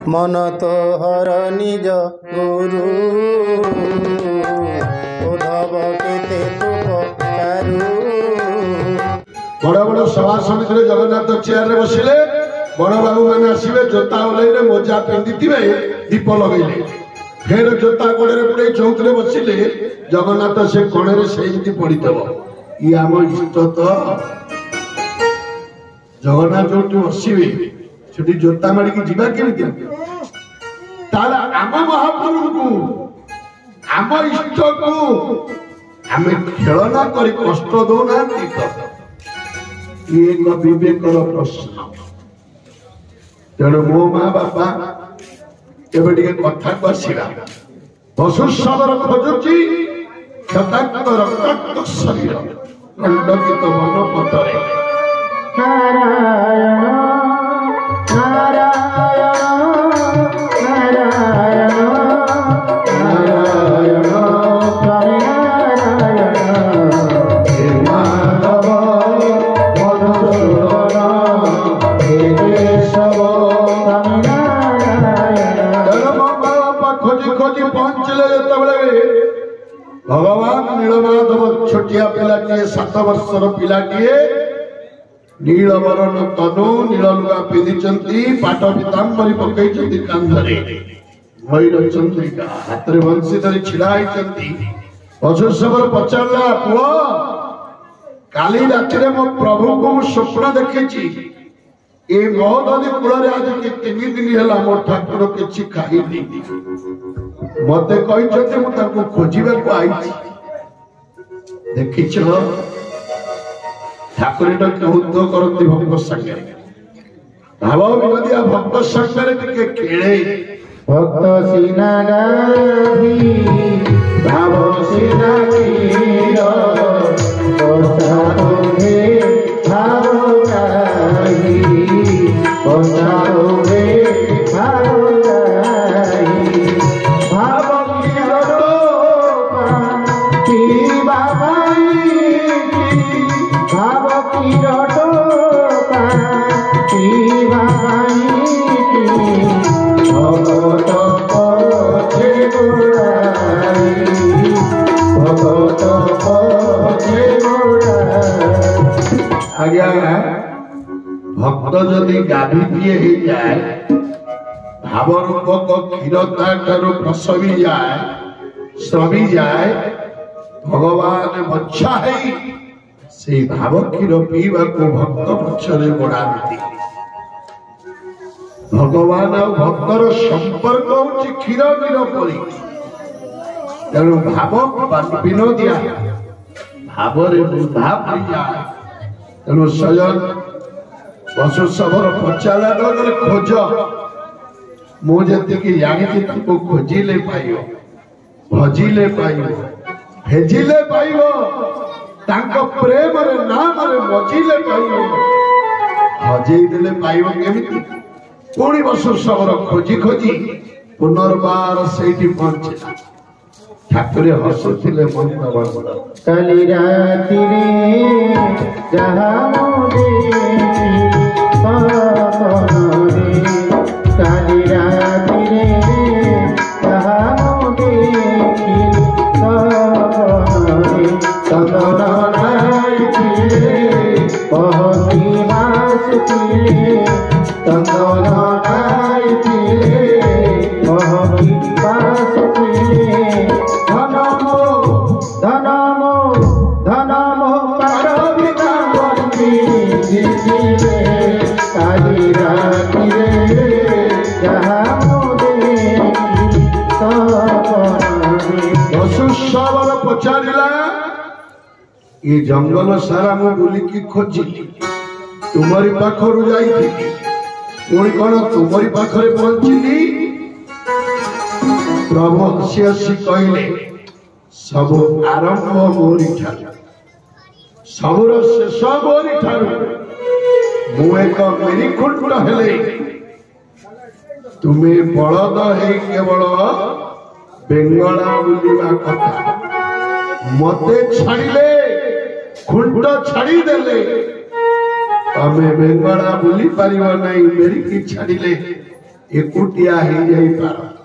मन तो हर निज गुरु उद्धव केते तु पचारु। बड़ बड़ सभा समिति जगन्नाथ चेयर रे बसिले बड़ बाबू मैंने आसवे जोता ओल्ले मोजा पिंधि दीप लगेले फिर जोता गोड़े पुड़े चौकरे बसिले जगन्नाथ से कणे से पड़ी ये आम इष्ट तो जगन्नाथ जो बसवे से जोता मारिकी जीवा केमी आम महाप्रभु को आम इष्ट को आम खेलना कर कष्ट दौना ये एक विवेकर प्रश्न। तेणु मो माँ बापा एवं कथा को आसला पशुशबर खोजुची क्षताक्त रक्ताक्त शरीर खंडकित मन पटरे भगवान नीलमाधव छोटिया पिलाटे 7 वर्षर पिलाटे नीलवरण तनु नील लुगा पिंधि पाट पीतांबरी पकई कांधरे भैर चंद्रिका हाथ में बंशी धरी छिड़ा पशुशबर पचारा पुओ काली राति मो प्रभु को स्वप्न देखी ये महोदधि कूल आज 3 दिन है मो ठाकुर किसी खाई मत कहते खोजा आई देखी ठाकुर कौत करती भक्त संगे भाव विनोदिया भक्त संगे खेले भक्त सीना भाव सीना भक्त जदि गाभी दिए जाए भाव रूपक क्षीरता प्रसवी जाए श्रवी जाए भगवान बच्छा है से भाव क्षीर पीवा को भक्त पक्षरे गोड़ाती भगवान और भक्तर संपर्क होची क्षीर नीर परी तेणु भाव विनोदिया भाव भाव जाए तेणु स्वयं पशुशबर पचारा खोज मुझे जानी खोजिले पाइब भजिले पाइब भेजिले पाइब प्रेम नाम मजिले पाइब हजेदेले पाइब केमिति पुणी पशुशबर खोजी खोजी पुनर्बार से पहुंचला ठाकुर हसुले मन काली राति काली राति पचारा ये जंगल सारा मु बुलिकी खोजिली तुमरी पाखरु जाई पुणी कौन तुमरी पाखरे पहुंचली प्रभु हसी कहले सब आरंभ मोरी ठार सबुर शेष मोरी ठार मु एक मेरी खुंड हेले तुम्हें बलद है केवल बेंगला बुलिबा कथा मते छाड़िले खुंड छाड़ी देले तमे बेंगला बुली पारिबो नहीं मेरी की छाड़िले ଏକୁଟିଆ ହେଇଯାଇପାର